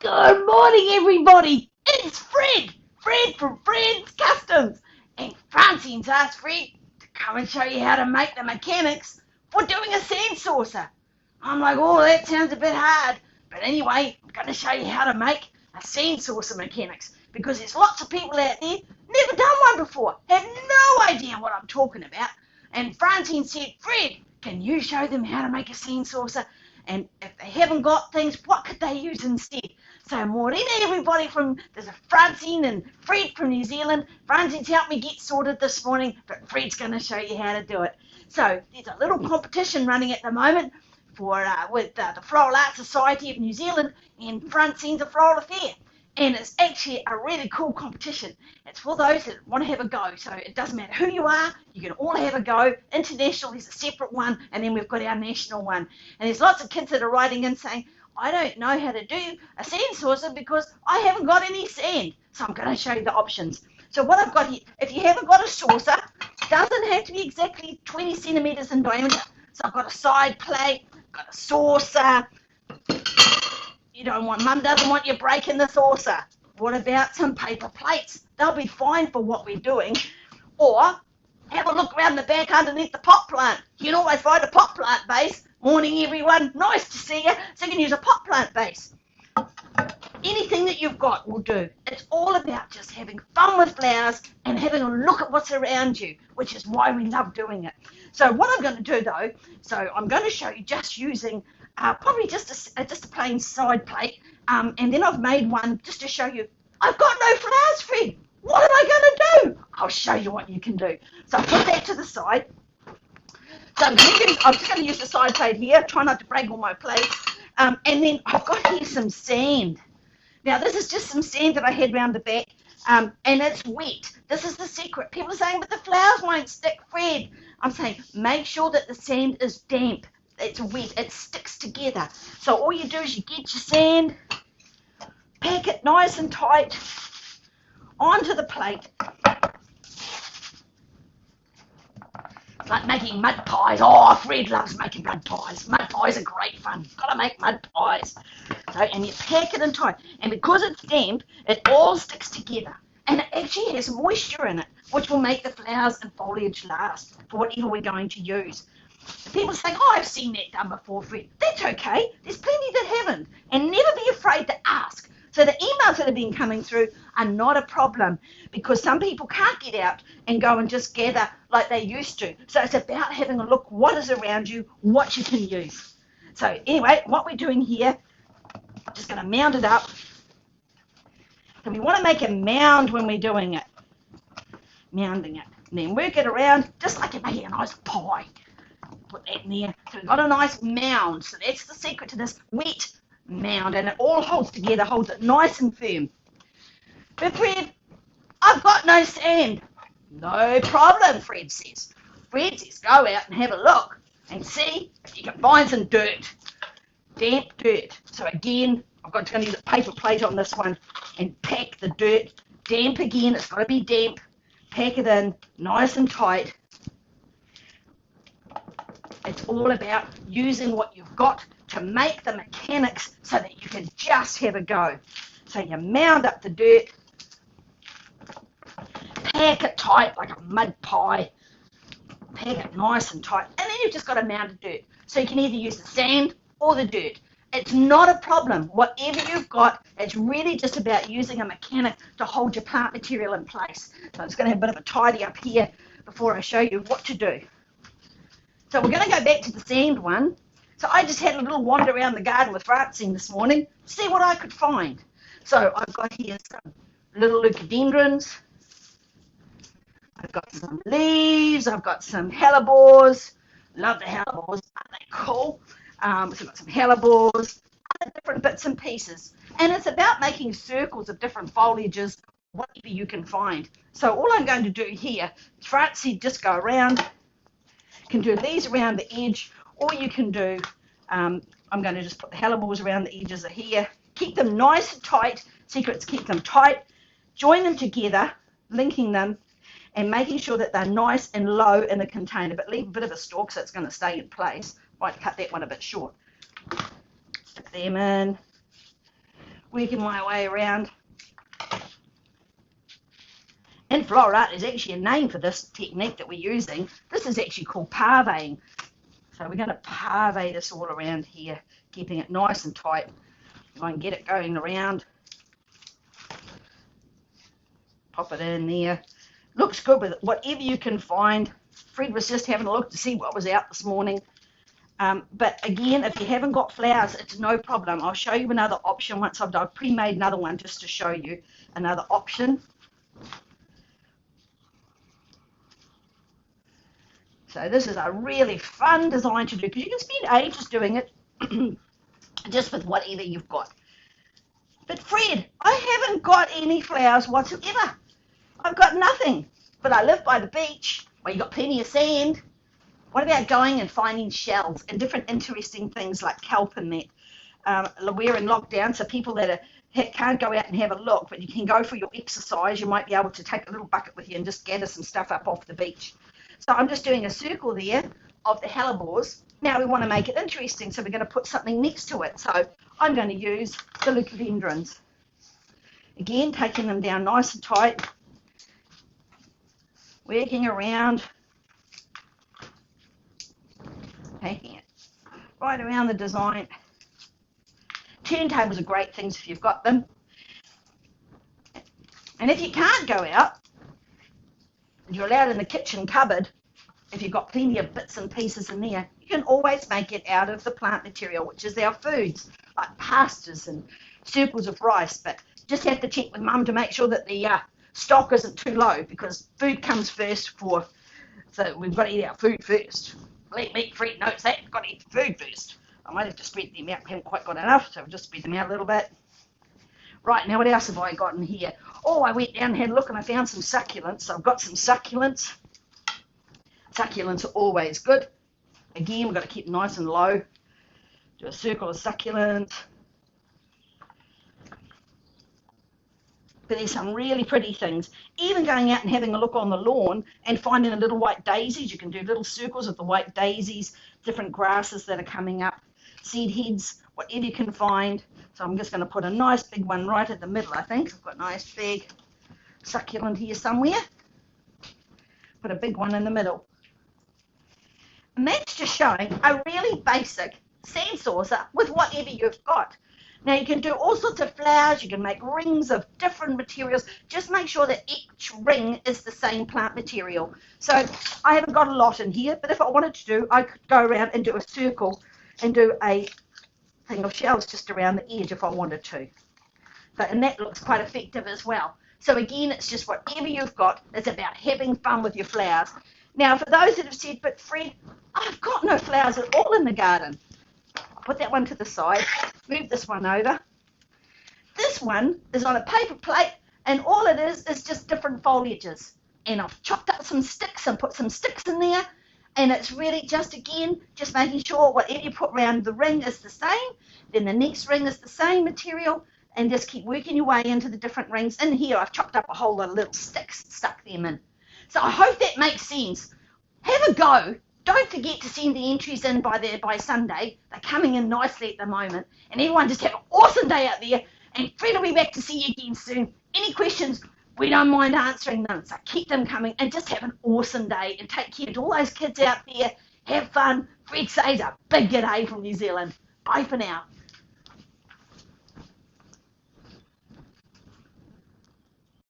Good morning, everybody. It's Fred. Fred from Fred's Customs. And Francine's asked Fred to come and show you how to make the mechanics for doing a sand saucer. I'm like, oh, that sounds a bit hard. But anyway, I'm going to show you how to make a sand saucer mechanics because there's lots of people out there never done one before, have no idea what I'm talking about. And Francine said, Fred, can you show them how to make a sand saucer? And if they haven't got things, what could they use instead? So morning everybody there's a Francine and Fred from New Zealand. Francine's helped me get sorted this morning, but Fred's going to show you how to do it. So there's a little competition running at the moment with the Floral Art Society of New Zealand and Francine's a Floral Affair. And it's actually a really cool competition. It's for those that want to have a go. So it doesn't matter who you are, you can all have a go. International is a separate one, and then we've got our national one. And there's lots of kids that are writing in saying, I don't know how to do a sand saucer because I haven't got any sand. So I'm going to show you the options. So what I've got here, if you haven't got a saucer, it doesn't have to be exactly 20 centimetres in diameter. So I've got a side plate, got a saucer. Mum doesn't want you breaking the saucer. What about some paper plates? They'll be fine for what we're doing. Or have a look around the back underneath the pot plant. You can always find a pot plant base. Morning, everyone. Nice to see you. So you can use a pot plant base. Anything that you've got will do. It's all about just having fun with flowers and having a look at what's around you, which is why we love doing it. So what I'm going to do, though, I'm going to show you just using probably just a plain side plate, and then I've made one just to show you. I've got no flowers, Fred. What am I going to do? I'll show you what you can do. So I'll put that to the side. So I'm just going to use the side plate here. Try not to break all my plates. And then I've got here some sand. Now, this is just some sand that I had around the back, and it's wet. This is the secret. People are saying, but the flowers won't stick, Fred. I'm saying, make sure that the sand is damp. It's wet. It sticks together. So all you do is you get your sand, pack it nice and tight onto the plate. It's like making mud pies. Oh, Fred loves making mud pies. Mud pies are great fun. Got to make mud pies. So, and you pack it in tight. And because it's damp, it all sticks together. And it actually has moisture in it, which will make the flowers and foliage last for whatever we're going to use. People say, oh, I've seen that done before, Fred. That's okay. There's plenty that haven't. And never be afraid to ask. So the emails that have been coming through are not a problem because some people can't get out and go and just gather like they used to. So it's about having a look what is around you, what you can use. So anyway, what we're doing here, I'm just going to mound it up. And we want to make a mound when we're doing it. Mounding it. And then work it around just like you're making a nice pie. Put that in there. So we've got a nice mound. So that's the secret to this wet mound. And it all holds together, holds it nice and firm. But Fred, I've got no sand. No problem, Fred says. Fred says, go out and have a look and see if you can find some dirt. Damp dirt. So again, I'm going to use a paper plate on this one and pack the dirt. Damp again, it's got to be damp. Pack it in nice and tight. It's all about using what you've got to make the mechanics so that you can just have a go. So you mound up the dirt, pack it tight like a mud pie, pack it nice and tight, and then you've just got a mound of dirt. So you can either use the sand or the dirt. It's not a problem. Whatever you've got, it's really just about using a mechanic to hold your plant material in place. So I'm just going to have a bit of a tidy up here before I show you what to do. So we're going to go back to the sand one. So I just had a little wander around the garden with Francine this morning to see what I could find. So I've got here some little leucadendrons. I've got some leaves. I've got some hellebores. Love the hellebores. Aren't they cool? So I've got some hellebores, other different bits and pieces. And it's about making circles of different foliages, whatever you can find. So all I'm going to do here is Francine just go around. You can do these around the edge, or you can do, I'm going to just put the hellebores around the edges of here. Keep them nice and tight. Secrets, keep them tight. Join them together, linking them, and making sure that they're nice and low in the container, but leave a bit of a stalk so it's going to stay in place. Might cut that one a bit short. Stick them in. working my way around. In Florida, there's actually a name for this technique that we're using. This is actually called parveying. So we're going to parvey this all around here, keeping it nice and tight. If I can get it going around. Pop it in there. Looks good with whatever you can find. Fred was just having a look to see what was out this morning. But again, if you haven't got flowers, it's no problem. I'll show you another option once I've pre-made another one just to show you another option. So this is a really fun design to do because you can spend ages doing it just with whatever you've got. But Fred, I haven't got any flowers whatsoever. I've got nothing. But I live by the beach where you've got plenty of sand. What about going and finding shells and different interesting things like kelp and that? We're in lockdown, so people that can't go out and have a look, but you can go for your exercise. You might be able to take a little bucket with you and just gather some stuff up off the beach. So I'm just doing a circle there of the hellebores. Now we want to make it interesting, so we're going to put something next to it. So I'm going to use the leucadendrons. Again, taking them down nice and tight, working around, taking it right around the design. Turntables are great things if you've got them. And if you can't go out, you're allowed in the kitchen cupboard, if you've got plenty of bits and pieces in there, you can always make it out of the plant material, which is our foods, like pastas and circles of rice. But just have to check with Mum to make sure that the stock isn't too low, because food comes first so we've got to eat our food first. Let me Fred notes that, we've got to eat the food first. I might have to spread them out, we haven't quite got enough, so we'll just spread them out a little bit. Right, now what else have I got in here? Oh, I went down and had a look and I found some succulents. So I've got some succulents. Succulents are always good. Again, we've got to keep nice and low. Do a circle of succulents. But there's some really pretty things. Even going out and having a look on the lawn and finding the little white daisies. You can do little circles of the white daisies, different grasses that are coming up, seed heads, whatever you can find. So I'm just going to put a nice big one right in the middle, I think. I've got a nice big succulent here somewhere. Put a big one in the middle. And that's just showing a really basic sand saucer with whatever you've got. Now you can do all sorts of flowers, you can make rings of different materials. Just make sure that each ring is the same plant material. So I haven't got a lot in here, but if I wanted to do, I could go around and do a circle and do a thing of shells just around the edge if I wanted to. So, and that looks quite effective as well. So again, it's just whatever you've got. It's about having fun with your flowers. Now, for those that have said, but Fred, I've got no flowers at all in the garden. I'll put that one to the side, move this one over. This one is on a paper plate, and all it is just different foliages. And I've chopped up some sticks and put some sticks in there. And it's really just, again, just making sure whatever you put around the ring is the same. Then the next ring is the same material. And just keep working your way into the different rings. In here, I've chopped up a whole lot of little sticks, stuck them in. So I hope that makes sense. Have a go. Don't forget to send the entries in by Sunday. They're coming in nicely at the moment. And everyone just have an awesome day out there. And Fred will be back to see you again soon. Any questions? We don't mind answering them, so keep them coming and just have an awesome day and take care to all those kids out there. Have fun. Fred says a big g'day from New Zealand. Bye for now.